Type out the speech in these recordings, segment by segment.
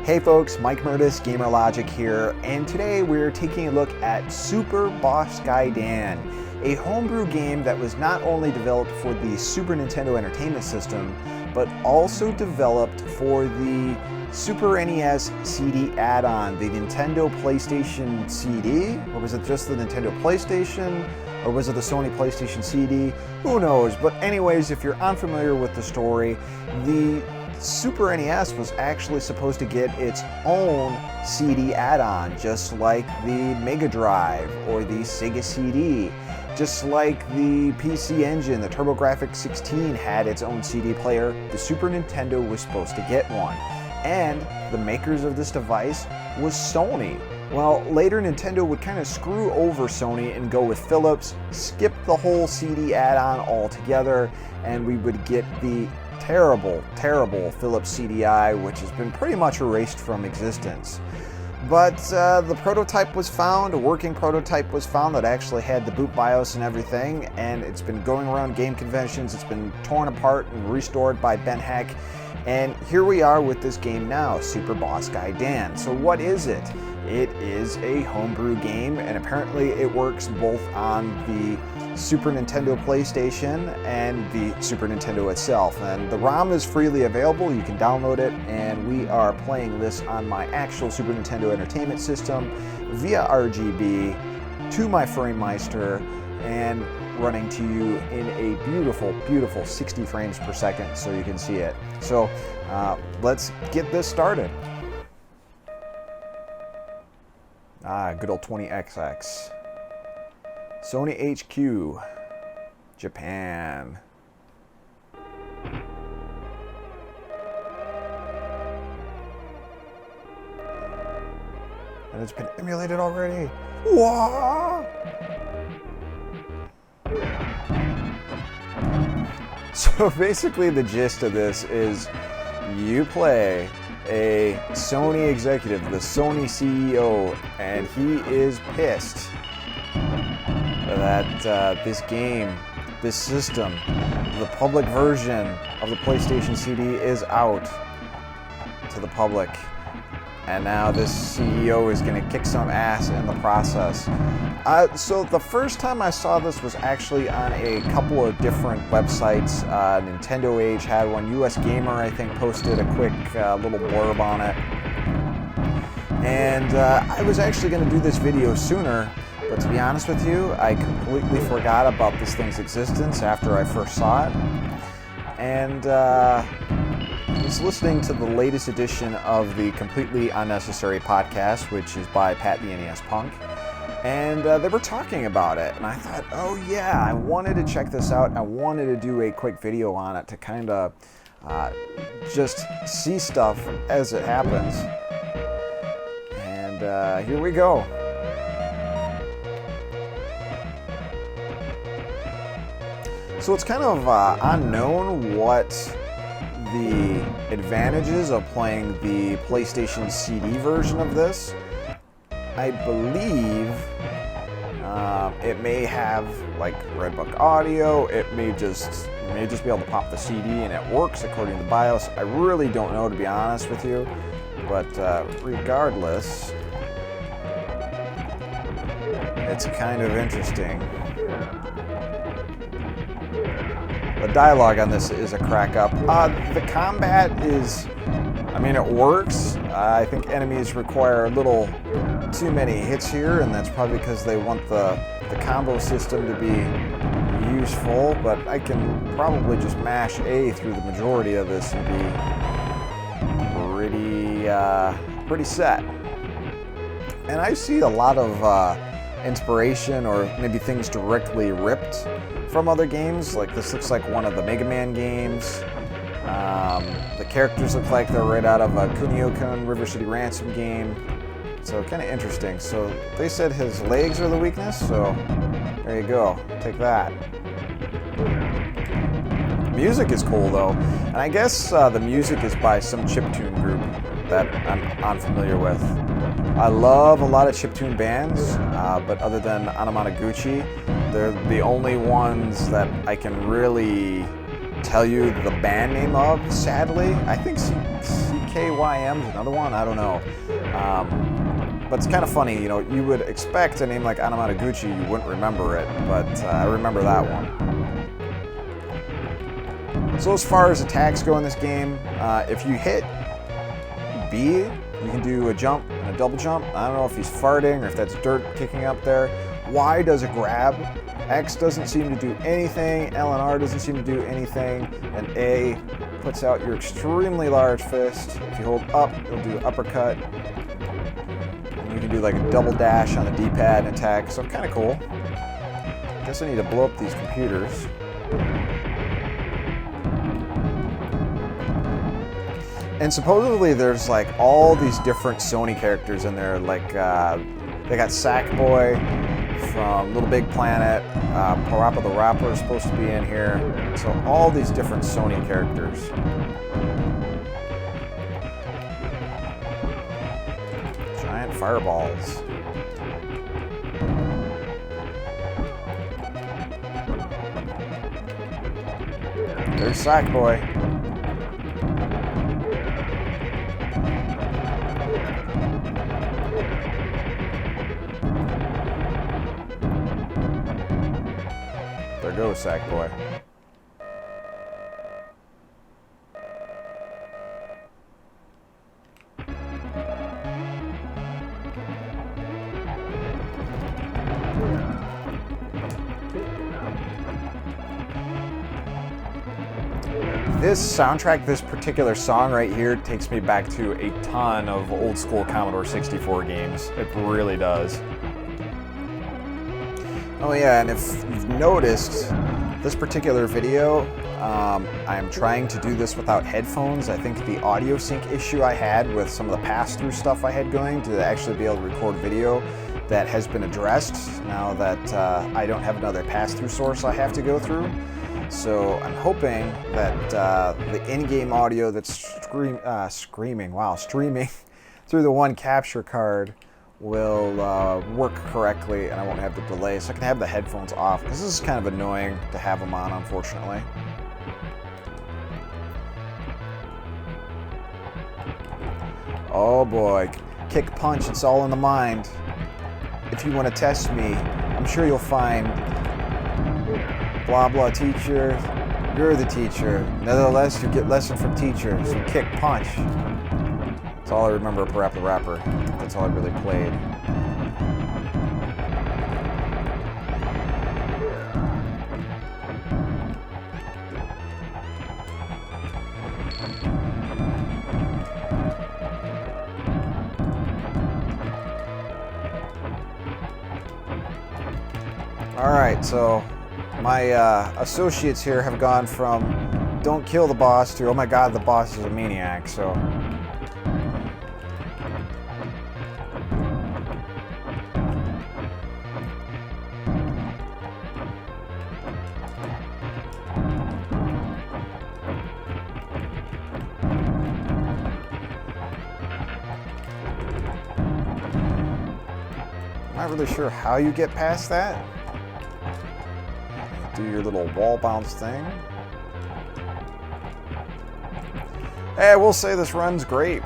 Hey folks, Mike Murtis, Gamer Logic here, and today we're taking a look at Super Boss Gaiden, a homebrew game that was not only developed for the Super Nintendo Entertainment System, but also developed for the Super NES CD add-on, the Nintendo PlayStation CD, or was it just the Nintendo PlayStation, or was it the Sony PlayStation CD? Who knows, but anyways, if you're unfamiliar with the story, the Super NES was actually supposed to get its own CD add-on, just like the Mega Drive or the Sega CD. Just like the PC Engine, the TURBOGRAFX-CD had its own CD player, the Super Nintendo was supposed to get one. And the makers of this device was Sony. Well, later Nintendo would kind of screw over Sony and go with Philips, skip the whole CD add-on altogether, and we would get the terrible Philips CDI, which has been pretty much erased from existence. But the prototype was found, a working prototype was found that actually had the boot BIOS and everything, and it's been going around game conventions, it's been torn apart and restored by Ben Heck, and here we are with this game now, Super Boss Gaiden. So what is it? It is a homebrew game, and apparently it works both on the Super Nintendo PlayStation and the Super Nintendo itself. And the ROM is freely available, you can download it, and we are playing this on my actual Super Nintendo Entertainment System via RGB to my FrameMeister and running to you in a beautiful 60 frames per second so you can see it. So let's get this started. Good old 20XX. Sony HQ, Japan. And it's been emulated already. Whoa! So basically the gist of this is you play a Sony executive, the Sony CEO, and he is pissed that this game, this system, the public version of the PlayStation CD is out to the public. And now this CEO is going to kick some ass in the process. So the first time I saw this was actually on a couple of different websites. Nintendo Age had one. US Gamer, I think, posted a quick little blurb on it. And I was actually going to do this video sooner, but to be honest with you, I completely forgot about this thing's existence after I first saw it. And I was listening to the latest edition of the Completely Unnecessary podcast, which is by Pat the NES Punk, and they were talking about it, and I thought, oh yeah, I wanted to check this out. I wanted to do a quick video on it to kind of just see stuff as it happens. And here we go. So it's kind of unknown what the advantages of playing the PlayStation CD version of this. I believe it may have like Redbook audio. It may just be able to pop the CD and it works according to BIOS. I really don't know, to be honest with you. But regardless, it's kind of interesting. The dialogue on this is a crack up. The combat is, I mean, it works. I think enemies require a little too many hits here, and that's probably because they want the combo system to be useful, but I can probably just mash A through the majority of this and be pretty set. And I see a lot of inspiration or maybe things directly ripped from other games. Like this looks like one of the Mega Man games. The characters look like they're right out of a Kunio-kun River City Ransom game. So kind of interesting. So they said his legs are the weakness, so there you go. Take that. Music is cool though. And I guess the music is by some chiptune group that I'm unfamiliar with. I love a lot of chiptune bands, but other than Anamanaguchi, they're the only ones that I can really tell you the band name of, sadly. I think CKYM is another one, I don't know. But it's kind of funny, you know, you would expect a name like Anamanaguchi, you wouldn't remember it, but I remember that one. So as far as attacks go in this game, if you hit B, you can do a jump and a double jump. I don't know if he's farting or if that's dirt kicking up there. Y does a grab. X doesn't seem to do anything. L and R doesn't seem to do anything. And A puts out your extremely large fist. If you hold up, it'll do uppercut. And you can do like a double dash on the D-pad and attack. So kind of cool. Guess I need to blow up these computers. And supposedly there's like all these different Sony characters in there. Like they got Sackboy from Little Big Planet. Parappa the Rapper is supposed to be in here. So all these different Sony characters. Giant fireballs. There's Sackboy. There goes Sackboy. This soundtrack, this particular song right here, takes me back to a ton of old school Commodore 64 games. It really does. Oh yeah, and if you've noticed, this particular video, I'm trying to do this without headphones. I think the audio sync issue I had with some of the pass-through stuff I had going to actually be able to record video, that has been addressed now that I don't have another pass-through source I have to go through. So I'm hoping that the in-game audio that's streaming through the one capture card will work correctly and I won't have the delay, so I can have the headphones off, because this is kind of annoying to have them on, unfortunately. Oh boy, kick, punch, it's all in the mind. If you want to test me, I'm sure you'll find blah blah teacher, you're the teacher. Nevertheless, you get lesson from teacher, so kick, punch. That's all I remember of Parappa the Rapper. I think that's all I really played. Alright, so my associates here have gone from don't kill the boss to oh my god, the boss is a maniac, so... Not really sure how you get past that. Do your little wall bounce thing. Hey, I will say this run's great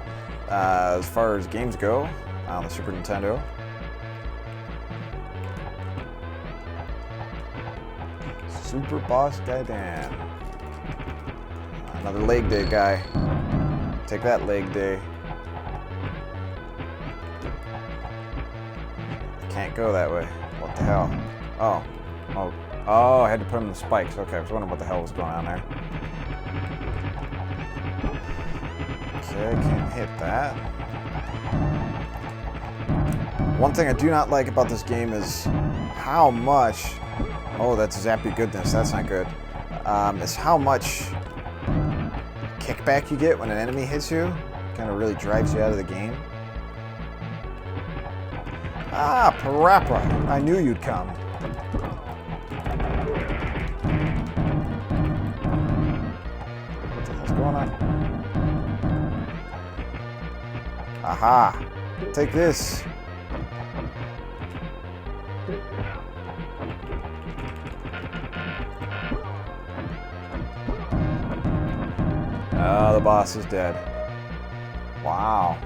as far as games go on the Super Nintendo. Super Boss Gaiden. Another leg day guy. Take that, leg day. Can't go that way. What the hell? Oh, I had to put him in the spikes. Okay, I was wondering what the hell was going on there. Okay, can't hit that. One thing I do not like about this game is how much... Oh, that's zappy goodness. That's not good. Is how much kickback you get when an enemy hits you. Kind of really drives you out of the game. Ah, Parappa. I knew you'd come. What the hell's going on? Aha. Take this. Oh, the boss is dead. Wow.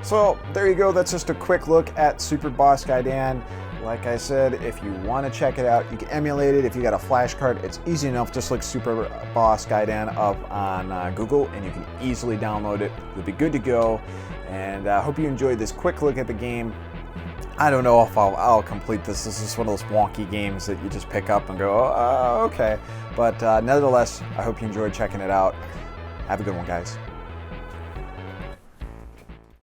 So there you go. That's just a quick look at Super Boss Gaiden. Like I said, if you want to check it out, you can emulate it. If you got a flash card, it's easy enough. Just look Super Boss Gaiden up on Google, and you can easily download it. You'll be good to go. And I hope you enjoyed this quick look at the game. I don't know if I'll complete this. This is one of those wonky games that you just pick up and go, oh, okay. But nevertheless, I hope you enjoyed checking it out. Have a good one, guys.